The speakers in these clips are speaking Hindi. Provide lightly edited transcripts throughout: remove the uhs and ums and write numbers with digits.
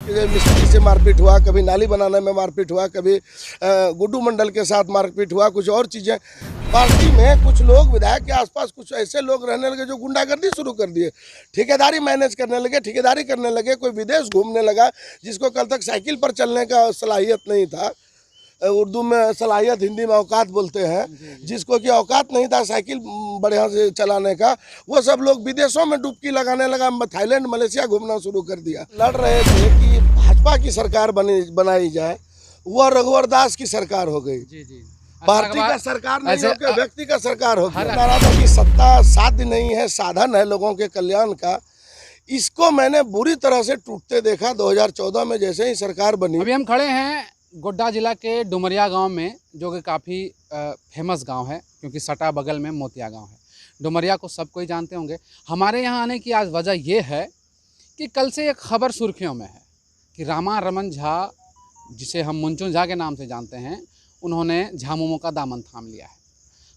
मिस्त्री से मारपीट हुआ, कभी नाली बनाने में मारपीट हुआ, कभी गुड्डू मंडल के साथ मारपीट हुआ, कुछ और चीज़ें। पार्टी में कुछ लोग, विधायक के आसपास कुछ ऐसे लोग रहने लगे जो गुंडागर्दी शुरू कर दिए, ठेकेदारी मैनेज करने लगे, ठेकेदारी करने लगे। कोई विदेश घूमने लगा जिसको कल तक साइकिल पर चलने का सलाहियत नहीं था, उर्दू में सलाहियत, हिंदी में औकात बोलते हैं, जिसको कि औकात नहीं था साइकिल बढ़िया से चलाने का, वो सब लोग विदेशों में डुबकी लगाने लगा, थाईलैंड मलेशिया घूमना शुरू कर दिया। लड़ रहे थे कि भाजपा की सरकार बनाई जाए, वह रघुवर दास की सरकार हो गई। पार्टी का सरकार नहीं होकर व्यक्ति का सरकार हो गया। नारा था कि सत्ता साध्य नहीं है, साधन है लोगों के कल्याण का। इसको मैंने बुरी तरह से टूटते देखा 2014 में, जैसे ही सरकार बनी। अभी हम खड़े हैं गोड्डा जिला के डुमरिया गांव में, जो कि काफ़ी फेमस गांव है, क्योंकि सटा बगल में मोतिया गांव है। डुमरिया को सब कोई जानते होंगे। हमारे यहाँ आने की आज वजह ये है कि कल से एक खबर सुर्खियों में है कि रामा रमन झा, जिसे हम मुंचुन झा के नाम से जानते हैं, उन्होंने झामुमो का दामन थाम लिया है।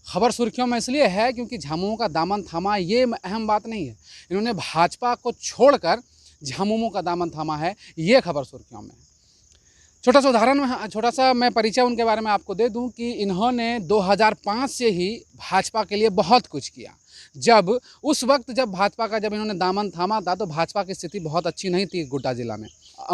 खबर सुर्खियों में इसलिए है क्योंकि झामुमो का दामन थामा ये अहम बात नहीं है, इन्होंने भाजपा को छोड़कर झामुमो का दामन थामा है, ये खबर सुर्खियों में है। छोटा सा उदाहरण, छोटा सा मैं परिचय उनके बारे में आपको दे दूं कि इन्होंने 2005 से ही भाजपा के लिए बहुत कुछ किया। उस वक्त जब भाजपा का इन्होंने दामन थामा था तो भाजपा की स्थिति बहुत अच्छी नहीं थी गोड्डा जिला में।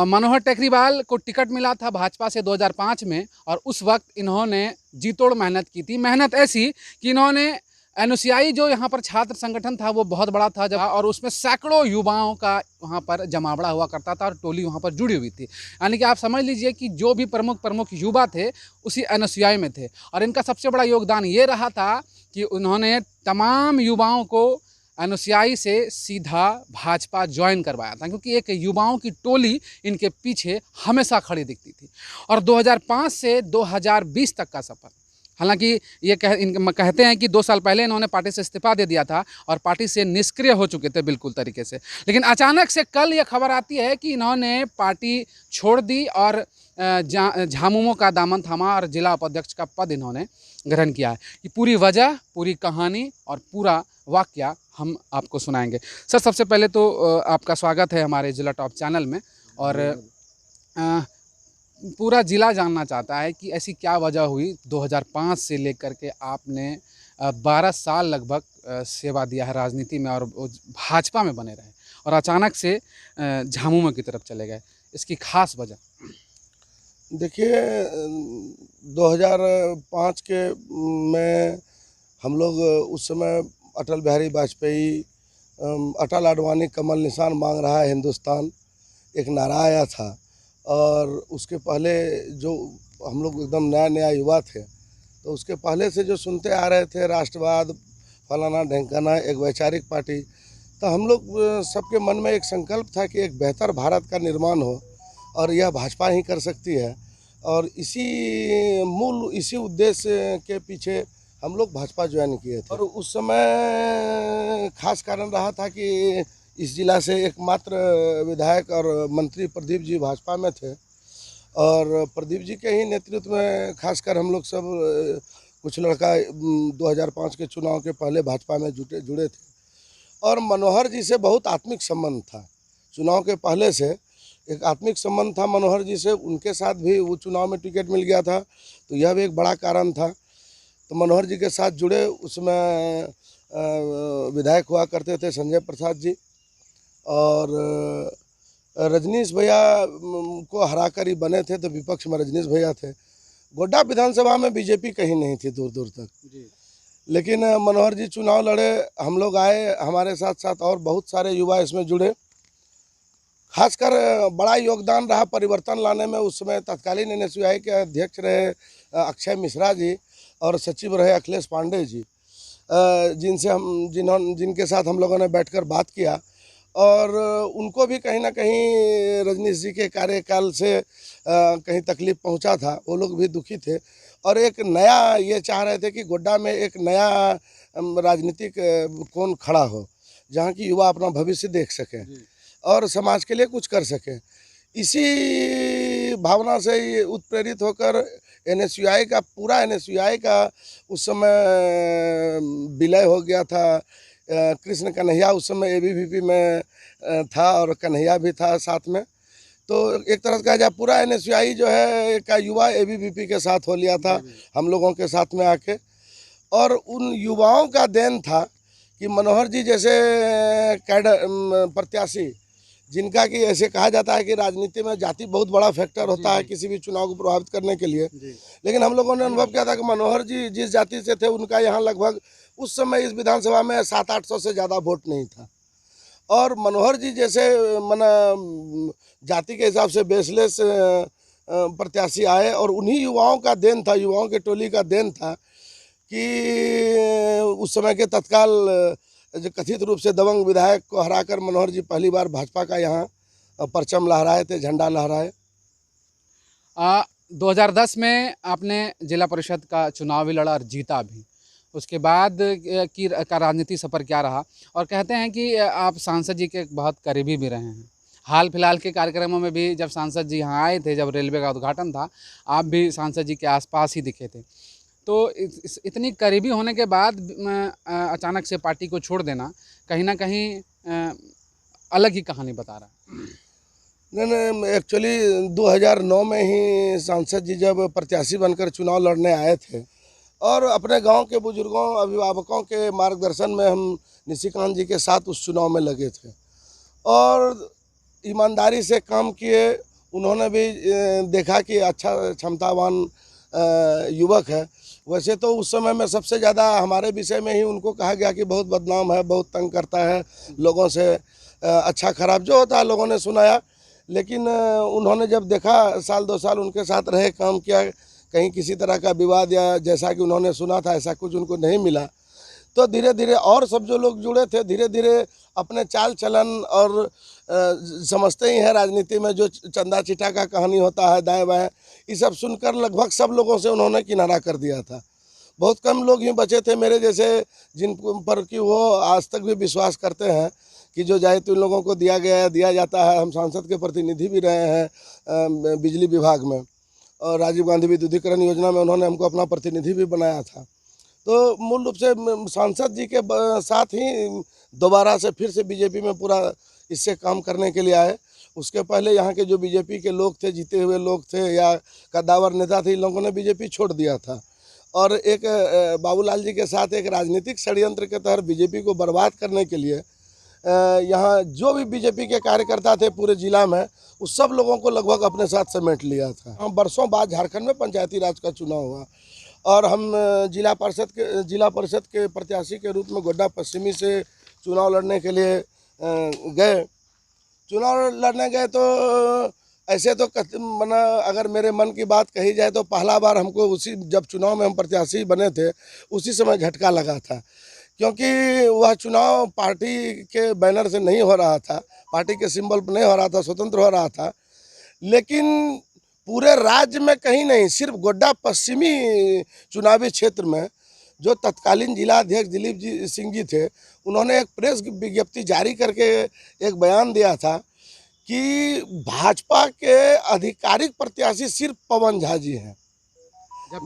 मनोहर टेकरीवाल को टिकट मिला था भाजपा से 2005 में, और उस वक्त इन्होंने जी तोड़ मेहनत की थी। मेहनत ऐसी कि इन्होंने एनओसीआई, जो यहाँ पर छात्र संगठन था, वो बहुत बड़ा था और उसमें सैकड़ों युवाओं का वहाँ पर जमावड़ा हुआ करता था और टोली वहाँ पर जुड़ी हुई थी। यानी कि आप समझ लीजिए कि जो भी प्रमुख युवा थे उसी एनओसीआई में थे। और इनका सबसे बड़ा योगदान ये रहा था कि उन्होंने तमाम युवाओं को एनओसीआई से सीधा भाजपा ज्वाइन करवाया था, क्योंकि एक युवाओं की टोली इनके पीछे हमेशा खड़ी दिखती थी। और 2005 से 2020 तक का सफ़र, हालांकि ये कहते हैं कि 2 साल पहले इन्होंने पार्टी से इस्तीफा दे दिया था और पार्टी से निष्क्रिय हो चुके थे बिल्कुल तरीके से, लेकिन अचानक से कल ये खबर आती है कि इन्होंने पार्टी छोड़ दी और झामुमो का दामन थामा और जिला उपाध्यक्ष का पद इन्होंने ग्रहण किया है। ये पूरी वजह, पूरी कहानी और पूरा वाकया हम आपको सुनाएंगे। सर, सबसे पहले तो आपका स्वागत है हमारे जिला टॉप चैनल में, और पूरा ज़िला जानना चाहता है कि ऐसी क्या वजह हुई 2005 से लेकर के आपने 12 साल लगभग सेवा दिया है राजनीति में और भाजपा में बने रहे, और अचानक से झामुमो की तरफ चले गए, इसकी खास वजह? देखिए, 2005 के में हम लोग उस समय अटल बिहारी वाजपेयी, अटल आडवाणी कमल निशान मांग रहा है हिंदुस्तान, एक नारा आया था। और उसके पहले जो हम लोग एकदम नया युवा थे, तो उसके पहले से जो सुनते आ रहे थे राष्ट्रवाद, फलाना ढेंकाना, एक वैचारिक पार्टी, तो हम लोग सबके मन में एक संकल्प था कि एक बेहतर भारत का निर्माण हो और यह भाजपा ही कर सकती है। और इसी उद्देश्य के पीछे हम लोग भाजपा ज्वाइन किए थे। और उस समय खास कारण रहा था कि इस जिला से एकमात्र विधायक और मंत्री प्रदीप जी भाजपा में थे, और प्रदीप जी के ही नेतृत्व में खासकर हम लोग सब कुछ लड़का 2005 के चुनाव के पहले भाजपा में जुड़े थे। और मनोहर जी से बहुत आत्मिक संबंध था, चुनाव के पहले से एक आत्मिक संबंध था मनोहर जी से। उनके साथ भी वो चुनाव में टिकट मिल गया था, तो यह भी एक बड़ा कारण था। तो मनोहर जी के साथ जुड़े, उसमें विधायक हुआ करते थे संजय प्रसाद जी, और रजनीश भैया को हरा कर ही बने थे, तो विपक्ष में रजनीश भैया थे। गोड्डा विधानसभा में बीजेपी कहीं नहीं थी दूर दूर तक जी। लेकिन मनोहर जी चुनाव लड़े, हम लोग आए, हमारे साथ साथ और बहुत सारे युवा इसमें जुड़े। खासकर बड़ा योगदान रहा परिवर्तन लाने में। उस समय तत्कालीन एनएसयूआई के अध्यक्ष रहे अक्षय मिश्रा जी और सचिव रहे अखिलेश पांडे जी, जिनके साथ हम लोगों ने बैठकर बात किया। और उनको भी कहीं ना कहीं रजनीश जी के कार्यकाल से कहीं तकलीफ पहुंचा था, वो लोग भी दुखी थे। और एक नया ये चाह रहे थे कि गोड्डा में एक नया राजनीतिक कौन खड़ा हो, जहां की युवा अपना भविष्य देख सकें और समाज के लिए कुछ कर सकें। इसी भावना से ही उत्प्रेरित होकर पूरा एनएसयूआई का उस समय विलय हो गया था। कृष्ण कन्हैया उस समय एबीवीपी में था और कन्हैया भी था साथ में। तो एक तरह से कहा जाए पूरा NSUI जो है का युवा ABVP के साथ हो लिया था हम लोगों के साथ में आके, और उन युवाओं का देन था कि मनोहर जी जैसे कैडर प्रत्याशी, जिनका कि ऐसे कहा जाता है कि राजनीति में जाति बहुत बड़ा फैक्टर होता है किसी भी चुनाव को प्रभावित करने के लिए, लेकिन हम लोगों ने अनुभव किया था कि मनोहर जी जिस जाति से थे उनका यहाँ लगभग उस समय इस विधानसभा में 700-800 से ज़्यादा वोट नहीं था, और मनोहर जी जैसे मना जाति के हिसाब से बेसलेस प्रत्याशी आए, और उन्हीं युवाओं का देन था, युवाओं के टोली का देन था कि उस समय के तत्काल जो कथित रूप से दबंग विधायक को हराकर मनोहर जी पहली बार भाजपा का यहाँ परचम लहराए थे, झंडा लहराए। 2010 में आपने जिला परिषद का चुनाव भी लड़ा और जीता भी। उसके बाद का राजनीति सफ़र क्या रहा? और कहते हैं कि आप सांसद जी के बहुत करीबी भी रहे हैं। हाल फिलहाल के कार्यक्रमों में भी जब सांसद जी यहाँ आए थे, जब रेलवे का उद्घाटन था, आप भी सांसद जी के आसपास ही दिखे थे। तो इतनी करीबी होने के बाद अचानक से पार्टी को छोड़ देना कहीं ना कहीं अलग ही कहानी बता रहा है। नहीं, एक्चुअली 2009 में ही सांसद जी जब प्रत्याशी बनकर चुनाव लड़ने आए थे, और अपने गांव के बुजुर्गों अभिभावकों के मार्गदर्शन में हम निशिकांत जी के साथ उस चुनाव में लगे थे, और ईमानदारी से काम किए। उन्होंने भी देखा कि अच्छा क्षमतावान युवक है। वैसे तो उस समय में सबसे ज़्यादा हमारे विषय में ही उनको कहा गया कि बहुत बदनाम है, बहुत तंग करता है लोगों से, अच्छा खराब जो होता है लोगों ने सुनाया। लेकिन उन्होंने जब देखा, 1-2 साल उनके साथ रहे, काम किया, कहीं किसी तरह का विवाद या जैसा कि उन्होंने सुना था ऐसा कुछ उनको नहीं मिला, तो धीरे धीरे और सब जो लोग जुड़े थे धीरे धीरे अपने चाल चलन, और समझते ही हैं राजनीति में जो चंदा चिटा का कहानी होता है, दाएं बाएं, ये सब सुनकर लगभग सब लोगों से उन्होंने किनारा कर दिया था। बहुत कम लोग ही बचे थे मेरे जैसे जिन पर कि वो आज तक भी विश्वास करते हैं कि जो दायित्व इन लोगों को दिया जाता है। हम सांसद के प्रतिनिधि भी रहे हैं बिजली विभाग में, और राजीव गांधी विद्युतीकरण योजना में उन्होंने हमको अपना प्रतिनिधि भी बनाया था। तो मूल रूप से सांसद जी के साथ ही दोबारा से फिर से बीजेपी में पूरा इससे काम करने के लिए आए। उसके पहले यहाँ के जो बीजेपी के लोग थे, जीते हुए लोग थे या कद्दावर नेता थे, इन लोगों ने बीजेपी छोड़ दिया था, और एक बाबूलाल जी के साथ एक राजनीतिक षड्यंत्र के तहत बीजेपी को बर्बाद करने के लिए यहाँ जो भी बीजेपी के कार्यकर्ता थे पूरे जिला में, उस सब लोगों को लगभग अपने साथ समेट लिया था। हम बरसों बाद झारखंड में पंचायती राज का चुनाव हुआ, और हम जिला परिषद के प्रत्याशी के रूप में गोड्डा पश्चिमी से चुनाव लड़ने के लिए गए। चुनाव लड़ने गए तो ऐसे तो मना अगर मेरे मन की बात कही जाए तो पहला बार हमको उसी जब चुनाव में हम प्रत्याशी बने थे उसी समय झटका लगा था, क्योंकि वह चुनाव पार्टी के बैनर से नहीं हो रहा था, पार्टी के सिंबल पर नहीं हो रहा था, स्वतंत्र हो रहा था। लेकिन पूरे राज्य में कहीं नहीं, सिर्फ गोड्डा पश्चिमी चुनावी क्षेत्र में जो तत्कालीन जिला अध्यक्ष दिलीप सिंह जी थे, उन्होंने एक प्रेस विज्ञप्ति जारी करके एक बयान दिया था कि भाजपा के आधिकारिक प्रत्याशी सिर्फ पवन झा जी हैं।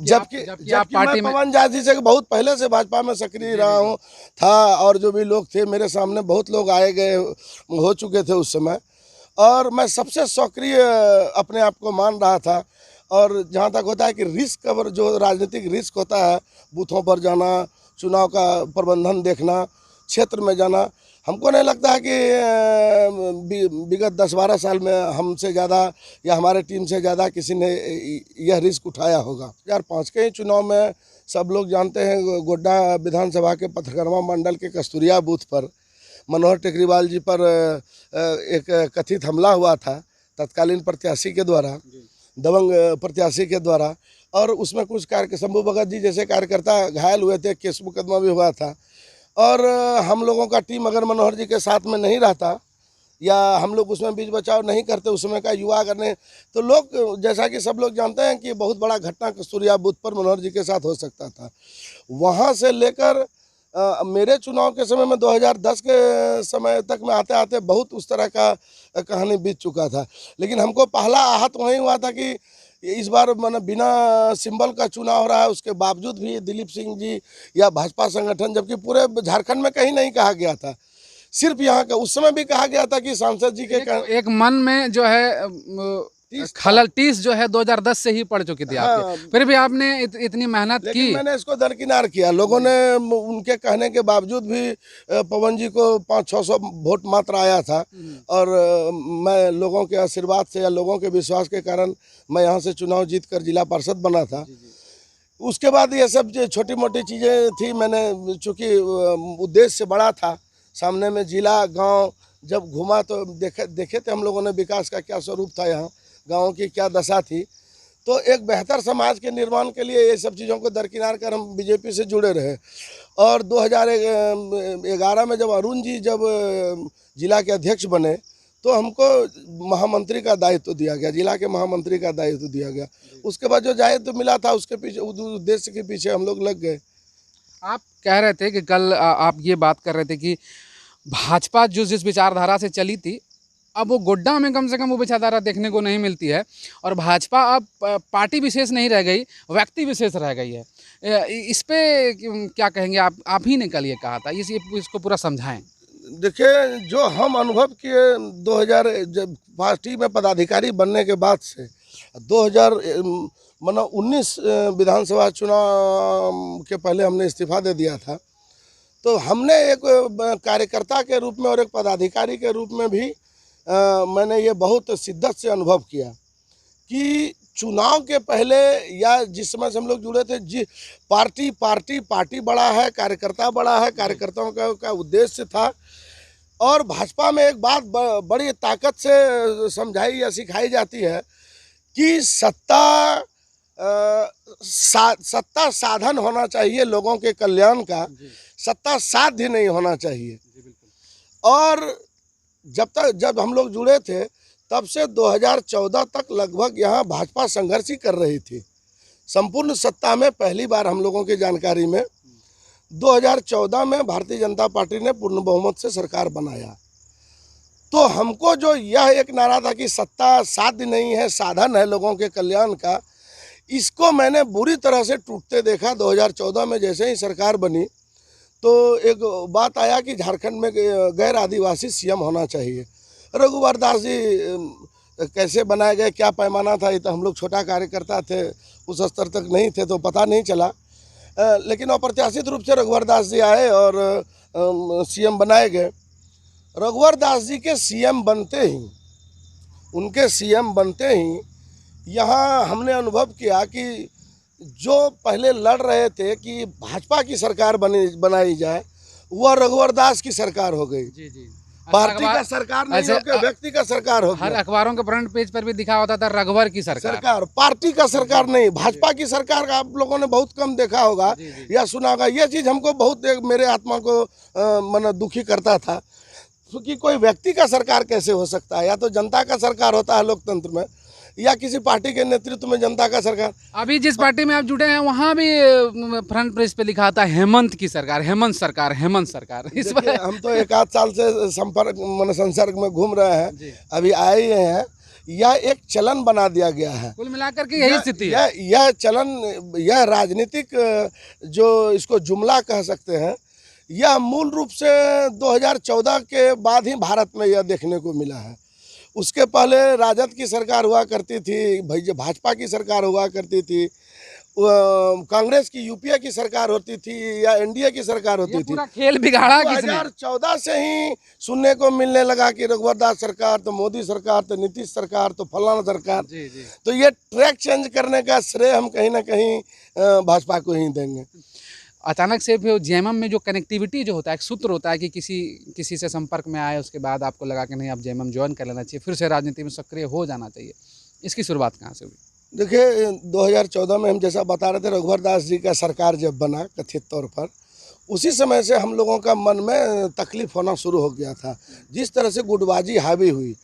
जबकि मैं पवन झा जी से बहुत पहले से भाजपा में सक्रिय रहा हूँ था, और जो भी लोग थे मेरे सामने बहुत लोग आए गए हो चुके थे उस समय, और मैं सबसे सक्रिय अपने आप को मान रहा था। और जहाँ तक होता है कि रिस्क कवर, जो राजनीतिक रिस्क होता है, बूथों पर जाना, चुनाव का प्रबंधन देखना, क्षेत्र में जाना, हमको नहीं लगता है कि विगत 10-12 साल में हमसे ज़्यादा या हमारे टीम से ज़्यादा किसी ने यह रिस्क उठाया होगा। 2005 के ही चुनाव में सब लोग जानते हैं, गोड्डा विधानसभा के पथरगनवा मंडल के कस्तूरिया बूथ पर मनोहर टेकरीवाल जी पर एक कथित हमला हुआ था तत्कालीन प्रत्याशी के द्वारा, दबंग प्रत्याशी के द्वारा, और उसमें कुछ शंभू भगत जी जैसे कार्यकर्ता घायल हुए थे, केस मुकदमा भी हुआ था। और हम लोगों का टीम अगर मनोहर जी के साथ में नहीं रहता या हम लोग उसमें बीच बचाव नहीं करते उस समय का युवा करने, तो लोग, जैसा कि सब लोग जानते हैं कि बहुत बड़ा घटना कस्तूरिया बूथ पर मनोहर जी के साथ हो सकता था। वहाँ से लेकर मेरे चुनाव के समय में 2010 के समय तक में आते आते बहुत उस तरह का कहानी बीत चुका था। लेकिन हमको पहला आहत वहीं हुआ था कि इस बार मैंने बिना सिंबल का चुनाव हो रहा है, उसके बावजूद भी दिलीप सिंह जी या भाजपा संगठन, जबकि पूरे झारखंड में कहीं नहीं कहा गया था सिर्फ यहाँ का। उस समय भी कहा गया था कि सांसद जी के एक मन में जो है खलल टीस जो है 2010 से ही पड़ चुकी थी आपके। हाँ, फिर भी आपने इतनी मेहनत लेकिन की। मैंने इसको दरकिनार किया। लोगों ने उनके कहने के बावजूद भी पवन जी को 500-600 वोट मात्र आया था, और मैं लोगों के आशीर्वाद से या लोगों के विश्वास के कारण मैं यहाँ से चुनाव जीत कर जिला पार्षद बना था। उसके बाद ये सब जो छोटी मोटी चीज़ें थी, मैंने चूँकि उद्देश्य बड़ा था, सामने में जिला गांव जब घूमा तो देखे थे हम लोगों ने विकास का क्या स्वरूप था, यहाँ गाँव की क्या दशा थी। तो एक बेहतर समाज के निर्माण के लिए ये सब चीज़ों को दरकिनार कर हम बीजेपी से जुड़े रहे। और 2011 में जब अरुण जी जब जिला के अध्यक्ष बने तो हमको महामंत्री का दायित्व दिया गया, जिला के महामंत्री का दायित्व दिया गया। उसके बाद जो दायित्व मिला था उसके पीछे, उद्देश्य के पीछे हम लोग लग गए। आप कह रहे थे कि कल आप ये बात कर रहे थे कि भाजपा जो जिस विचारधारा से चली थी, अब वो गोड्डा में कम से कम वो विचारधारा देखने को नहीं मिलती है, और भाजपा अब पार्टी विशेष नहीं रह गई, व्यक्ति विशेष रह गई है। इस पे क्या कहेंगे आप ही ने कल ये कहा था, इसको पूरा समझाएं। देखिए, जो हम अनुभव किए 2000 जब पार्टी में पदाधिकारी बनने के बाद से 2019 विधानसभा चुनाव के पहले हमने इस्तीफा दे दिया था। तो हमने एक कार्यकर्ता के रूप में और एक पदाधिकारी के रूप में भी मैंने ये बहुत शिद्दत से अनुभव किया कि चुनाव के पहले या जिस समय से हम लोग जुड़े थे, पार्टी बड़ा है, कार्यकर्ता बड़ा है, कार्यकर्ताओं का उद्देश्य था। और भाजपा में एक बात बड़ी ताकत से समझाई या सिखाई जाती है कि सत्ता साधन होना चाहिए लोगों के कल्याण का, सत्ता साध्य नहीं होना चाहिए। और जब हम लोग जुड़े थे तब से 2014 तक लगभग यहाँ भाजपा संघर्ष ही कर रही थी। संपूर्ण सत्ता में पहली बार हम लोगों की जानकारी में 2014 में भारतीय जनता पार्टी ने पूर्ण बहुमत से सरकार बनाया। तो हमको जो यह एक नारा था कि सत्ता साध्य नहीं है, साधन है लोगों के कल्याण का, इसको मैंने बुरी तरह से टूटते देखा। 2014 में जैसे ही सरकार बनी तो एक बात आया कि झारखंड में गैर आदिवासी सीएम होना चाहिए। रघुवर दास जी कैसे बनाए गए, क्या पैमाना था, ये तो हम लोग छोटा कार्यकर्ता थे, उस स्तर तक नहीं थे तो पता नहीं चला। लेकिन अप्रत्याशित रूप से रघुवर दास जी आए और सीएम बनाए गए। रघुवर दास जी के सीएम बनते ही, उनके सीएम बनते ही यहाँ हमने अनुभव किया कि जो पहले लड़ रहे थे कि भाजपा की सरकार बनाई जाए, वह रघुवर दास की सरकार हो गई। जी। पार्टी का सरकार नहीं होकर व्यक्ति का सरकार हो गया। हर अखबारों के फ्रंट पेज पर भी दिखा होता था रघुवर की सरकार, पार्टी का सरकार नहीं। भाजपा की सरकार का आप लोगों ने बहुत कम देखा होगा या सुना होगा। ये चीज़ हमको बहुत मेरे आत्मा को मन दुखी करता था, क्योंकि कोई व्यक्ति का सरकार कैसे हो सकता है? या तो जनता का सरकार होता है लोकतंत्र में, या किसी पार्टी के नेतृत्व में जनता का सरकार। अभी जिस पार्टी में आप जुड़े हैं वहाँ भी फ्रंट पेज पे लिखा था हेमंत की सरकार, हेमंत सरकार। इस पर हम तो 1 आध साल से संसर्ग में घूम रहे हैं, अभी आए ही हैं। यह एक चलन बना दिया गया है। कुल मिलाकर के यही स्थिति है। यह चलन, यह राजनीतिक जो इसको जुमला कह सकते हैं, यह मूल रूप से 2014 के बाद ही भारत में यह देखने को मिला है। उसके पहले राजद की सरकार हुआ करती थी, भाजपा की सरकार हुआ करती थी, कांग्रेस की यूपीए की सरकार होती थी या एनडीए की सरकार होती थी। पूरा खेल बिगाड़ा किसने? 2014 से ही सुनने को मिलने लगा कि रघुवर दास सरकार, तो मोदी सरकार, तो नीतीश सरकार, तो फलाना सरकार। तो ये ट्रैक चेंज करने का श्रेय हम कहीं ना कहीं भाजपा को ही देंगे। अचानक से फिर जेएमएम में जो कनेक्टिविटी जो होता है, एक सूत्र होता है कि किसी से संपर्क में आए, उसके बाद आपको लगा कि नहीं अब जेएमएम ज्वाइन कर लेना चाहिए, फिर से राजनीति में सक्रिय हो जाना चाहिए, इसकी शुरुआत कहाँ से हुई? देखिए, 2014 में हम जैसा बता रहे थे, रघुवर दास जी का सरकार जब बना कथित तौर पर, उसी समय से हम लोगों का मन में तकलीफ होना शुरू हो गया था। जिस तरह से गुटबाजी हावी हुई,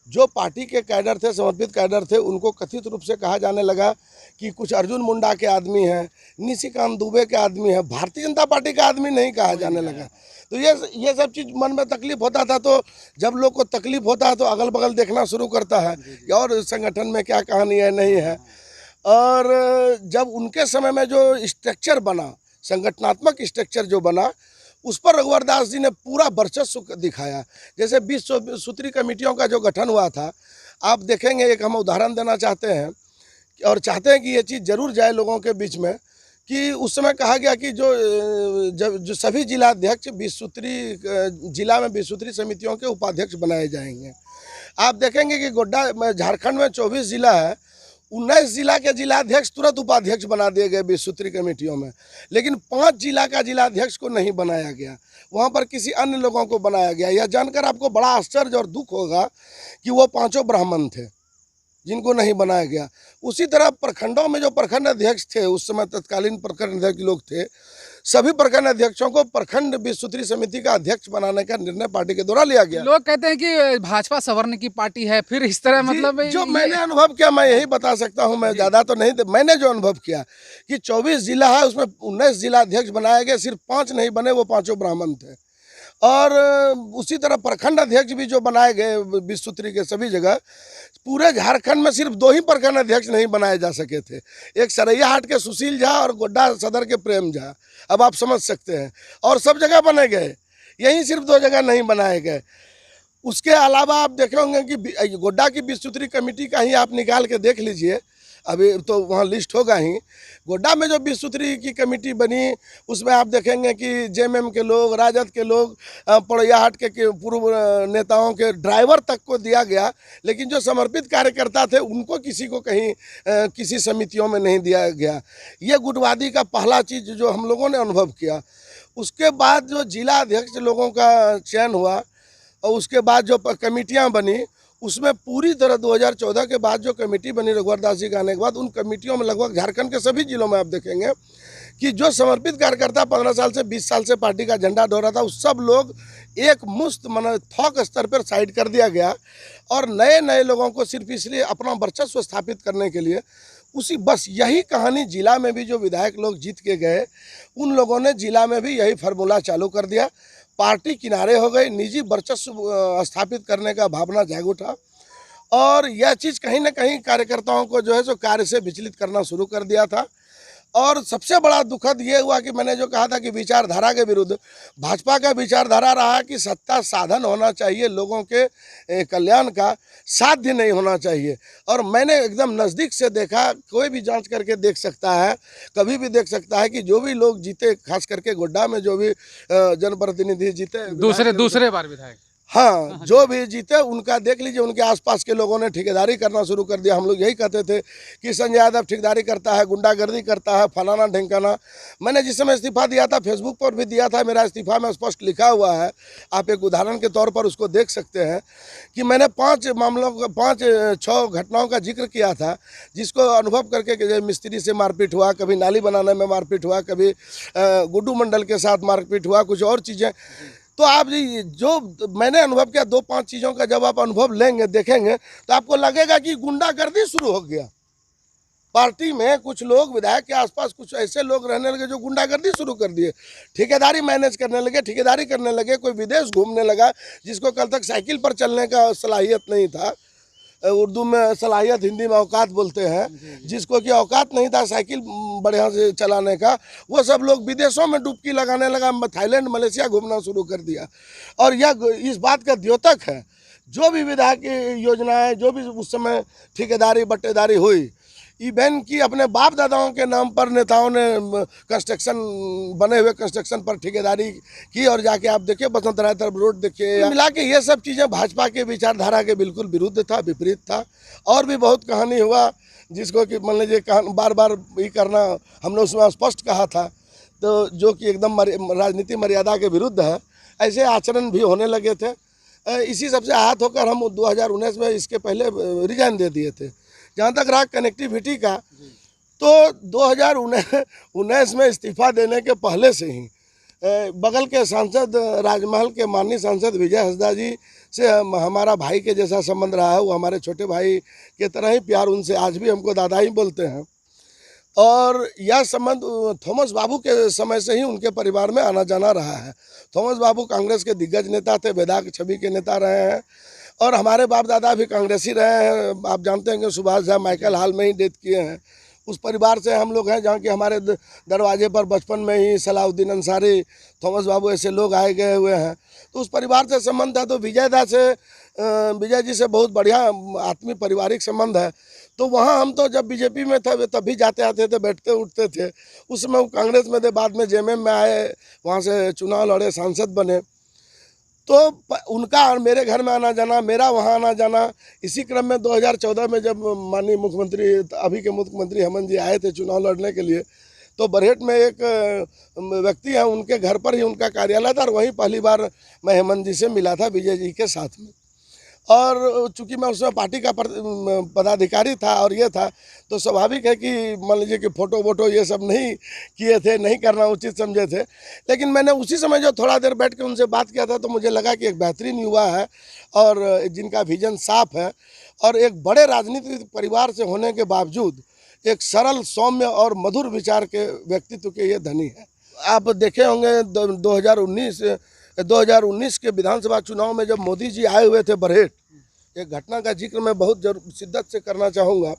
जो पार्टी के कैडर थे, समर्पित कैडर थे, उनको कथित रूप से कहा जाने लगा कि कुछ अर्जुन मुंडा के आदमी हैं, निशिकांत दुबे के आदमी हैं, भारतीय जनता पार्टी का आदमी नहीं कहा जाने लगा। तो ये सब चीज़ मन में तकलीफ होता था। तो जब लोग को तकलीफ होता है तो अगल बगल देखना शुरू करता है कि और संगठन में क्या कहानी है, नहीं है। और जब उनके समय में जो स्ट्रक्चर बना, संगठनात्मक स्ट्रक्चर जो बना, उस पर रघुवर दास जी ने पूरा वर्चस्व दिखाया। जैसे 20 सूत्री कमेटियों का जो गठन हुआ था, आप देखेंगे, एक हम उदाहरण देना चाहते हैं और चाहते हैं कि ये चीज़ जरूर जाए लोगों के बीच में, कि उस समय कहा गया कि जो सभी जिलाध्यक्ष 20 सूत्री जिला में 20 सूत्री समितियों के उपाध्यक्ष बनाए जाएंगे। आप देखेंगे कि गोड्डा झारखंड में 24 जिला है, 19 जिला के जिलाध्यक्ष तुरंत उपाध्यक्ष बना दिए गए 20 सूत्री कमेटियों में, लेकिन 5 जिला का जिलाध्यक्ष को नहीं बनाया गया, वहाँ पर किसी अन्य लोगों को बनाया गया। यह जानकर आपको बड़ा आश्चर्य और दुख होगा कि वो 5 ब्राह्मण थे जिनको नहीं बनाया गया। उसी तरह प्रखंडों में जो प्रखंड अध्यक्ष थे, उस समय तत्कालीन प्रखंड अध्यक्ष लोग थे, सभी प्रखंड अध्यक्षों को प्रखंड 20 सूत्री समिति का अध्यक्ष बनाने का निर्णय पार्टी के द्वारा लिया गया। लोग कहते हैं कि भाजपा सवर्ण की पार्टी है, फिर इस तरह मतलब जो मैंने अनुभव किया मैं यही बता सकता हूं, मैं ज़्यादा तो नहीं, मैंने जो अनुभव किया कि 24 जिला है, उसमें 19 जिला अध्यक्ष बनाए गए, सिर्फ 5 नहीं बने, वो 5 ब्राह्मण थे। और उसी तरह प्रखंड अध्यक्ष भी जो बनाए गए 20 सूत्री के सभी जगह, पूरे झारखंड में सिर्फ 2 ही प्रखंड अध्यक्ष नहीं बनाए जा सके थे, एक सरैयाहाट के सुशील झा और गोड्डा सदर के प्रेम झा। अब आप समझ सकते हैं, और सब जगह बने गए, यहीं सिर्फ 2 जगह नहीं बनाए गए। उसके अलावा आप देखे होंगे कि गोड्डा की 20 सूत्री कमेटी का ही आप निकाल के देख लीजिए, अभी तो वहाँ लिस्ट होगा ही। गोड्डा में जो 20 सूत्री की कमेटी बनी, उसमें आप देखेंगे कि जेएमएम के लोग, राजद के लोग, पड़ैयाहाट के पूर्व नेताओं के ड्राइवर तक को दिया गया, लेकिन जो समर्पित कार्यकर्ता थे उनको किसी को कहीं किसी समितियों में नहीं दिया गया। ये गुटवादी का पहला चीज़ जो हम लोगों ने अनुभव किया। उसके बाद जो जिला अध्यक्ष लोगों का चयन हुआ और उसके बाद जो कमेटियाँ बनी, उसमें पूरी तरह 2014 के बाद जो कमेटी बनी रघुवर दास जी के आने के बाद, उन कमेटियों में लगभग झारखंड के सभी जिलों में आप देखेंगे कि जो समर्पित कार्यकर्ता 15 साल से 20 साल से पार्टी का झंडा डोरा था, उस सब लोग एक मुश्त थोक स्तर पर साइड कर दिया गया, और नए नए लोगों को सिर्फ इसलिए अपना वर्चस्व स्थापित करने के लिए उसी बस यही कहानी जिला में भी जो विधायक लोग जीत के गए, उन लोगों ने जिला में भी यही फार्मूला चालू कर दिया। पार्टी किनारे हो गई, निजी वर्चस्व स्थापित करने का भावना जाग उठा, और यह चीज़ कहीं ना कहीं कार्यकर्ताओं को जो है सो कार्य से विचलित करना शुरू कर दिया था। और सबसे बड़ा दुखद ये हुआ कि मैंने जो कहा था कि विचारधारा के विरुद्ध भाजपा का विचारधारा रहा कि सत्ता साधन होना चाहिए, लोगों के कल्याण का साध्य नहीं होना चाहिए। और मैंने एकदम नज़दीक से देखा, कोई भी जांच करके देख सकता है, कभी भी देख सकता है कि जो भी लोग जीते, खास करके गोड्डा में जो भी जनप्रतिनिधि जीते, दूसरे बार विधायक, हाँ, जो भी जीते उनका देख लीजिए, उनके आसपास के लोगों ने ठेकेदारी करना शुरू कर दिया। हम लोग यही कहते थे कि संजय यादव ठेकेदारी करता है, गुंडागर्दी करता है, फलाना ढिंकाना। मैंने जिस समय इस्तीफा दिया था, फेसबुक पर भी दिया था, मेरा इस्तीफा में स्पष्ट लिखा हुआ है, आप एक उदाहरण के तौर पर उसको देख सकते हैं कि मैंने 5-6 घटनाओं का जिक्र किया था, जिसको अनुभव करके कि मिस्त्री से मारपीट हुआ, कभी नाली बनाने में मारपीट हुआ, कभी गुड्डू मंडल के साथ मारपीट हुआ, कुछ और चीज़ें। तो आप जो मैंने अनुभव किया, 2-5 चीज़ों का जब आप अनुभव लेंगे, देखेंगे, तो आपको लगेगा कि गुंडागर्दी शुरू हो गया। पार्टी में कुछ लोग, विधायक के आसपास कुछ ऐसे लोग रहने लगे जो गुंडागर्दी शुरू कर दिए, ठेकेदारी मैनेज करने लगे, ठेकेदारी करने लगे। कोई विदेश घूमने लगा जिसको कल तक साइकिल पर चलने का सलाहियत नहीं था, उर्दू में सलाहियत, हिंदी में औकात बोलते हैं, जिसको कि औकात नहीं था साइकिल बढ़िया से चलाने का, वो सब लोग विदेशों में डुबकी लगाने लगा, थाईलैंड मलेशिया घूमना शुरू कर दिया। और यह इस बात का द्योतक है, जो भी विधायक की योजनाएं, जो भी उस समय ठेकेदारी बट्टेदारी हुई, इवन की अपने बाप दादाओं के नाम पर नेताओं ने कंस्ट्रक्शन, बने हुए कंस्ट्रक्शन पर ठेकेदारी की, और जाके आप देखिए बसंत राय तरफ रोड देखिए, मिला के ये सब चीज़ें भाजपा के विचारधारा के बिल्कुल विरुद्ध था, विपरीत था। और भी बहुत कहानी हुआ जिसको कि मान लीजिए बार बार ये करना, हमने उसमें स्पष्ट कहा था, तो जो कि एकदम राजनीति मर्यादा के विरुद्ध है। ऐसे आचरण भी होने लगे थे। इसी सबसे आहत होकर हम 2019 में, इसके पहले रिजाइन दे दिए थे। जहाँ तक रहा कनेक्टिविटी का, तो 2019 में इस्तीफा देने के पहले से ही बगल के सांसद, राजमहल के माननीय सांसद विजय हंसदा जी से हमारा भाई के जैसा संबंध रहा है। वो हमारे छोटे भाई के तरह ही प्यार उनसे, आज भी हमको दादा ही बोलते हैं। और यह संबंध थॉमस बाबू के समय से ही उनके परिवार में आना जाना रहा है। थॉमस बाबू कांग्रेस के दिग्गज नेता थे, बेदाग छवि के नेता रहे हैं, और हमारे बाप दादा भी कांग्रेसी रहे हैं। आप जानते हैं कि सुभाष झा माइकल हाल में ही डेथ किए हैं, उस परिवार से हम लोग हैं जहाँ कि हमारे दरवाजे पर बचपन में ही सलाउद्दीन अंसारी, थॉमस बाबू ऐसे लोग आए गए हुए हैं। तो उस परिवार से संबंध था। तो विजय जी से बहुत बढ़िया आत्मीय पारिवारिक संबंध है। तो वहाँ हम तो जब बीजेपी में थे तब भी जाते आते थे, बैठते उठते थे। उस समय वो कांग्रेस में थे, बाद में जेएमएम में आए, वहाँ से चुनाव लड़े, सांसद बने। तो उनका और मेरे घर में आना जाना, मेरा वहाँ आना जाना, इसी क्रम में 2014 में जब माननीय मुख्यमंत्री, अभी के मुख्यमंत्री हेमंत जी आए थे चुनाव लड़ने के लिए, तो बरहेट में एक व्यक्ति है, उनके घर पर ही उनका कार्यालय था और वहीं पहली बार मैं हेमंत जी से मिला था, विजय जी के साथ में। और चूंकि मैं उसमें पार्टी का पदाधिकारी था और ये था, तो स्वाभाविक है कि मान लीजिए कि फ़ोटो वोटो ये सब नहीं किए थे, नहीं करना उचित समझे थे। लेकिन मैंने उसी समय जो थोड़ा देर बैठ के उनसे बात किया था, तो मुझे लगा कि एक बेहतरीन युवा है और जिनका विजन साफ है और एक बड़े राजनीतिक परिवार से होने के बावजूद एक सरल, सौम्य और मधुर विचार के व्यक्तित्व के ये धनी है। आप देखे होंगे 2019 के विधानसभा चुनाव में जब मोदी जी आए हुए थे बरहेट, एक घटना का जिक्र मैं बहुत शिद्दत से करना चाहूँगा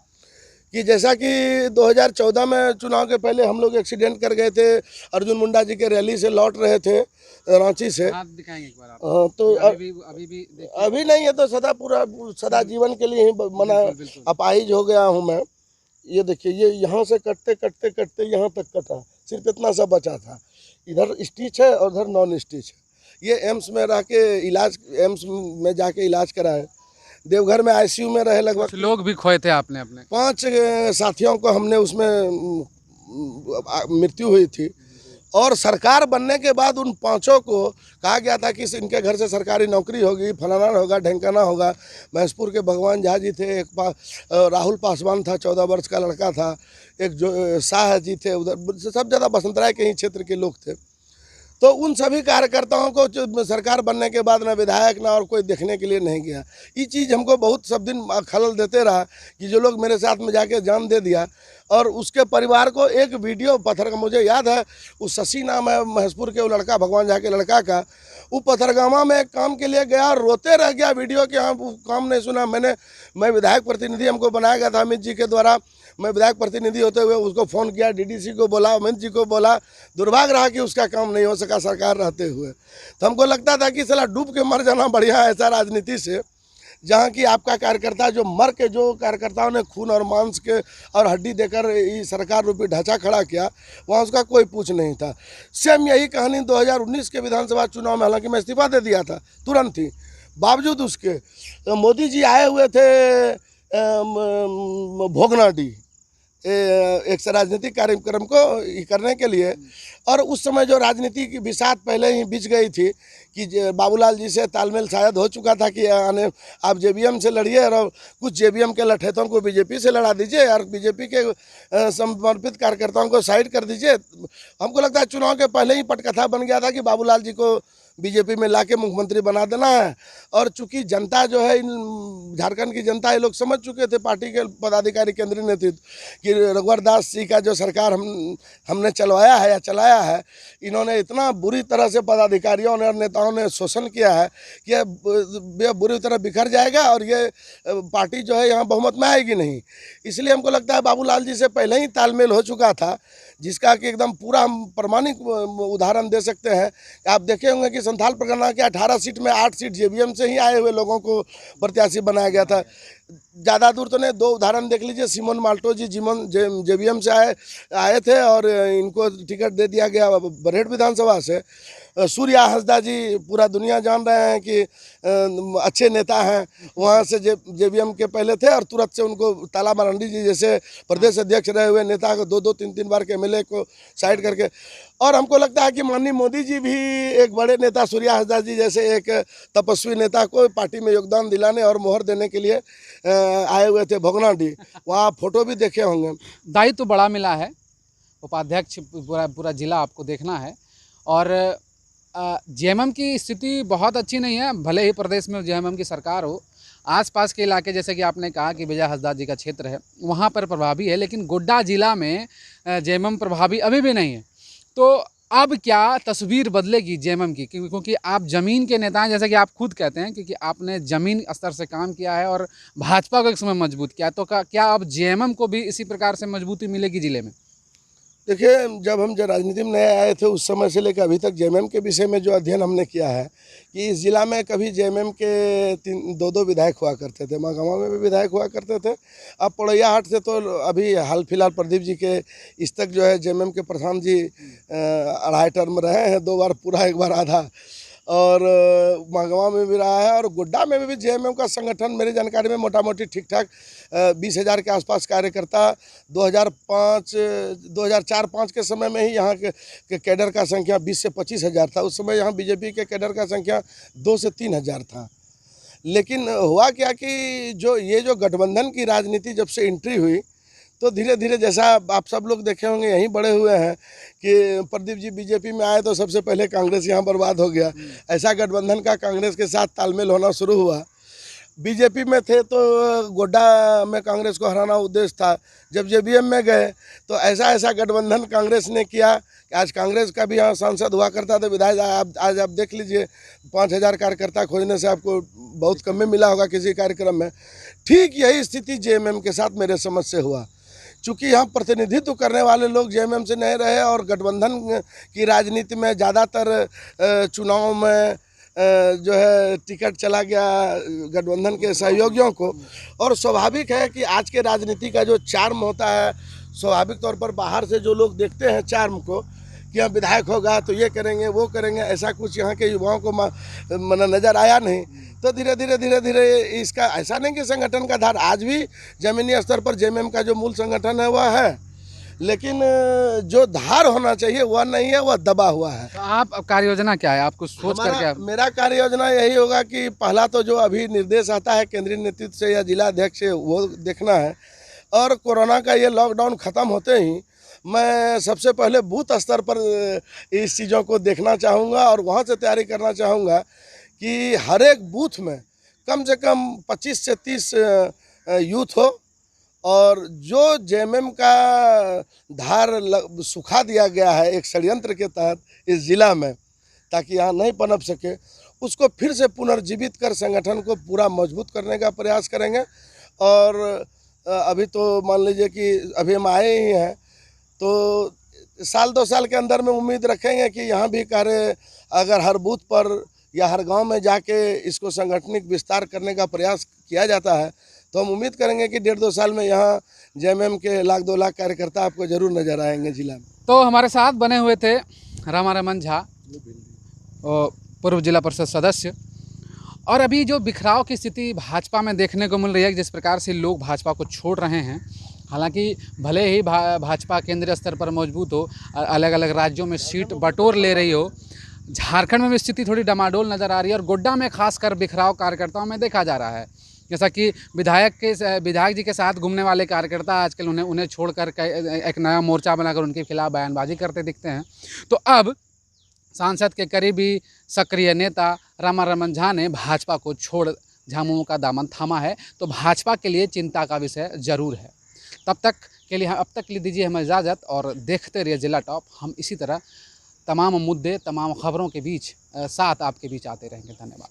कि जैसा कि 2014 में चुनाव के पहले हम लोग एक्सीडेंट कर गए थे, अर्जुन मुंडा जी के रैली से लौट रहे थे रांची से। हाथ दिखाएंगे एक बार आप। तो अभी नहीं है तो सदा जीवन के लिए ही मना अपाहिज हो गया हूँ मैं। ये देखिए, ये यहाँ से कटते यहाँ तक कटा, सिर्फ इतना सा बचा था। इधर स्टिच है और उधर नॉन स्टिच है। ये एम्स में रह के एम्स में जाके इलाज कराए। देवघर में आईसीयू में रहे। लगभग लोग भी खोए थे आपने अपने 5 साथियों को हमने उसमें मृत्यु हुई थी। और सरकार बनने के बाद उन 5 को कहा गया था कि इनके घर से सरकारी नौकरी होगी, फलाना होगा, ढेंकाना होगा। महसपुर के भगवान झा जी थे, एक राहुल पासवान था, 14 वर्ष का लड़का था, एक जो शाह जी थे, उधर सब ज़्यादा बसंतराय के ही क्षेत्र के लोग थे। तो उन सभी कार्यकर्ताओं को सरकार बनने के बाद ना विधायक ना और कोई देखने के लिए नहीं गया। ये चीज़ हमको बहुत सब दिन खलल देते रहा कि जो लोग मेरे साथ में जाके जान दे दिया। और उसके परिवार को एक वीडियो पत्थर का, मुझे याद है, वो शशि नाम है महसपुर के, वो लड़का भगवान झा के लड़का का, वो पत्थरगामा में एक काम के लिए गया और रोते रह गया वीडियो के। हाँ, वो काम नहीं सुना। मैं विधायक प्रतिनिधि हमको बनाया गया था अमित जी के द्वारा। मैं विधायक प्रतिनिधि होते हुए उसको फ़ोन किया, डीडीसी को बोला, अमित जी को बोला। दुर्भाग्य रहा कि उसका काम नहीं हो सका सरकार रहते हुए। तो हमको लगता था कि साला डूब के मर जाना बढ़िया है ऐसा राजनीति से, जहाँ की आपका कार्यकर्ता जो मर के, जो कार्यकर्ताओं ने खून और मांस के और हड्डी देकर ये सरकार रूपी ढांचा खड़ा किया, वहाँ उसका कोई पूछ नहीं था। सेम यही कहानी 2019 के विधानसभा चुनाव में, हालांकि मैं इस्तीफा दे दिया था तुरंत ही, बावजूद उसके मोदी जी आए हुए थे भोगनाडी एक राजनीतिक कार्यक्रम को करने के लिए। और उस समय जो राजनीति की बिसात पहले ही बिछ गई थी कि बाबूलाल जी से तालमेल शायद हो चुका था कि आप जेबीएम से लड़िए और कुछ जेबीएम के लठेतों को बीजेपी से लड़ा दीजिए और बीजेपी के समर्पित कार्यकर्ताओं को साइड कर दीजिए। हमको लगता है चुनाव के पहले ही पटकथा बन गया था कि बाबूलाल जी को बीजेपी में लाके मुख्यमंत्री बना देना है। और चूंकि जनता जो है, झारखंड की जनता, ये लोग समझ चुके थे, पार्टी के पदाधिकारी, केंद्रीय नेतृत्व, कि रघुवर दास जी का जो सरकार हमने चलवाया है या चलाया है, इन्होंने इतना बुरी तरह से पदाधिकारियों ने और नेताओं ने शोषण किया है कि यह बुरी तरह बिखर जाएगा और ये पार्टी जो है यहाँ बहुमत में आएगी नहीं। इसलिए हमको लगता है बाबूलाल जी से पहले ही तालमेल हो चुका था, जिसका कि एकदम पूरा हम प्रमाणिक उदाहरण दे सकते हैं। आप देखे होंगे कि संथाल परगना के 18 सीट में 8 सीट जेबीएम से ही आए हुए लोगों को प्रत्याशी बनाया गया था। ज़्यादा दूर तो नहीं, 2 उदाहरण देख लीजिए। सिमोन माल्टो जी जेबीएम से आए थे और इनको टिकट दे दिया गया बरहेट विधानसभा से। सूर्या हंसदा जी पूरा दुनिया जान रहे हैं कि अच्छे नेता हैं, वहाँ से जेबीएम के पहले थे और तुरंत से उनको ताला मरंडी जी जैसे प्रदेश अध्यक्ष रहे हुए नेता को 2-2, 3-3 बार के एमएलए को साइड करके। और हमको लगता है कि माननीय मोदी जी भी एक बड़े नेता, सूर्या हंसदा जी जैसे एक तपस्वी नेता को पार्टी में योगदान दिलाने और मोहर देने के लिए आए हुए थे भोगनाडी। वहाँ फोटो भी देखे होंगे। दायित्व तो बड़ा मिला है, उपाध्यक्ष पूरा जिला आपको देखना है। और जेएमएम की स्थिति बहुत अच्छी नहीं है, भले ही प्रदेश में जेएमएम की सरकार हो। आसपास के इलाके, जैसे कि आपने कहा कि विजय हंसदा जी का क्षेत्र है, वहाँ पर प्रभावी है, लेकिन गोड्डा जिला में जेएमएम प्रभावी अभी भी नहीं है। तो अब क्या तस्वीर बदलेगी जेएमएम की, क्योंकि आप ज़मीन के नेता हैं, जैसा कि आप खुद कहते हैं, क्योंकि आपने ज़मीन स्तर से काम किया है और भाजपा को एक समय मजबूत किया, तो क्या अब जेएमएम को भी इसी प्रकार से मजबूती मिलेगी जिले में? देखिए, जब हम जब राजनीति में नए आए थे उस समय से लेकर अभी तक जेएमएम के विषय में जो अध्ययन हमने किया है कि इस जिला में कभी जेएमएम के 2-2 विधायक हुआ करते थे, महागामा में भी विधायक हुआ करते थे। अब पोड़ैयाहाट से तो अभी हाल फिलहाल प्रदीप जी के इस तक जो है जेएमएम के प्रधान जी 2.5 टर्म रहे हैं, 2 बार पूरा 1 बार आधा, और महागामा में भी रहा है, और गोड्डा में भी जेएमएम का संगठन मेरी जानकारी में मोटा मोटी ठीक ठाक 20,000 के आसपास कार्यकर्ता 2004-5 के समय में ही यहाँ के कैडर का संख्या 20 से 25,000 था। उस समय यहाँ बीजेपी के कैडर का संख्या 2 से 3,000 था। लेकिन हुआ क्या कि जो गठबंधन की राजनीति जब से एंट्री हुई तो धीरे धीरे, जैसा आप सब लोग देखे होंगे, यहीं बड़े हुए हैं कि प्रदीप जी बीजेपी में आए तो सबसे पहले कांग्रेस यहाँ बर्बाद हो गया। ऐसा गठबंधन का कांग्रेस के साथ तालमेल होना शुरू हुआ। बीजेपी में थे तो गोड्डा में कांग्रेस को हराना उद्देश्य था। जब जेबीएम में गए तो ऐसा गठबंधन कांग्रेस ने किया कि आज कांग्रेस का भी यहाँ सांसद हुआ करता था, विधायक। आज आप देख लीजिए 5,000 कार्यकर्ता खोजने से आपको बहुत कम में मिला होगा किसी कार्यक्रम में। ठीक यही स्थिति जेएमएम के साथ मेरे समझ से हुआ। चूँकि यहाँ प्रतिनिधित्व करने वाले लोग जेएमएम से नहीं रहे और गठबंधन की राजनीति में ज़्यादातर चुनाव में जो है टिकट चला गया गठबंधन के सहयोगियों को। और स्वाभाविक है कि आज के राजनीति का जो चार्म होता है, स्वाभाविक तौर पर बाहर से जो लोग देखते हैं चार्म को कि यहाँ विधायक होगा तो ये करेंगे वो करेंगे, ऐसा कुछ यहाँ के युवाओं को नज़र आया नहीं। तो धीरे धीरे इसका ऐसा नहीं कि संगठन का धार आज भी ज़मीनी स्तर पर जेएमएम का जो मूल संगठन है वह है, लेकिन जो धार होना चाहिए वह नहीं है, वह दबा हुआ है। तो आप कार्य योजना क्या है, आपको सोच करके? मेरा कार्य योजना यही होगा कि पहला तो जो अभी निर्देश आता है केंद्रीय नेतृत्व से या जिला अध्यक्ष से वो देखना है, और कोरोना का ये लॉकडाउन ख़त्म होते ही मैं सबसे पहले बूथ स्तर पर इस चीज़ों को देखना चाहूँगा और वहाँ से तैयारी करना चाहूँगा कि हर एक बूथ में कम से कम 25 से 30 यूथ हो, और जो जेएमएम का धार सुखा दिया गया है एक षड्यंत्र के तहत इस ज़िला में, ताकि यहाँ नहीं पनप सके, उसको फिर से पुनर्जीवित कर संगठन को पूरा मजबूत करने का प्रयास करेंगे। और अभी तो मान लीजिए कि अभी हम आए ही हैं, तो 1-2 साल के अंदर में उम्मीद रखेंगे कि यहाँ भी कार्य अगर हर बूथ पर या हर गांव में जाके इसको संगठनिक विस्तार करने का प्रयास किया जाता है तो हम उम्मीद करेंगे कि 1.5-2 साल में यहाँ जेएमएम के 1-2 लाख कार्यकर्ता आपको जरूर नजर आएंगे जिला में। तो हमारे साथ बने हुए थे रामारमण झा, पूर्व जिला परिषद सदस्य। और अभी जो बिखराव की स्थिति भाजपा में देखने को मिल रही है, जिस प्रकार से लोग भाजपा को छोड़ रहे हैं, हालांकि भले ही भाजपा केंद्रीय स्तर पर मजबूत हो, अलग अलग राज्यों में सीट बटोर ले रही हो, झारखंड में भी स्थिति थोड़ी डमाडोल नज़र आ रही है और गोड्डा में खासकर बिखराव कार्यकर्ताओं में देखा जा रहा है। जैसा कि विधायक जी के साथ घूमने वाले कार्यकर्ता आजकल उन्हें छोड़कर एक नया मोर्चा बनाकर उनके खिलाफ बयानबाजी करते दिखते हैं। तो अब सांसद के करीबी सक्रिय नेता रामारमण झा ने भाजपा को छोड़ झामुमो का दामन थामा है, तो भाजपा के लिए चिंता का विषय जरूर है। अब तक के लिए दीजिए हमें इजाज़त और देखते रहिए जिला टॉप। हम इसी तरह तमाम मुद्दे, तमाम खबरों के बीच साथ आपके बीच आते रहेंगे। धन्यवाद।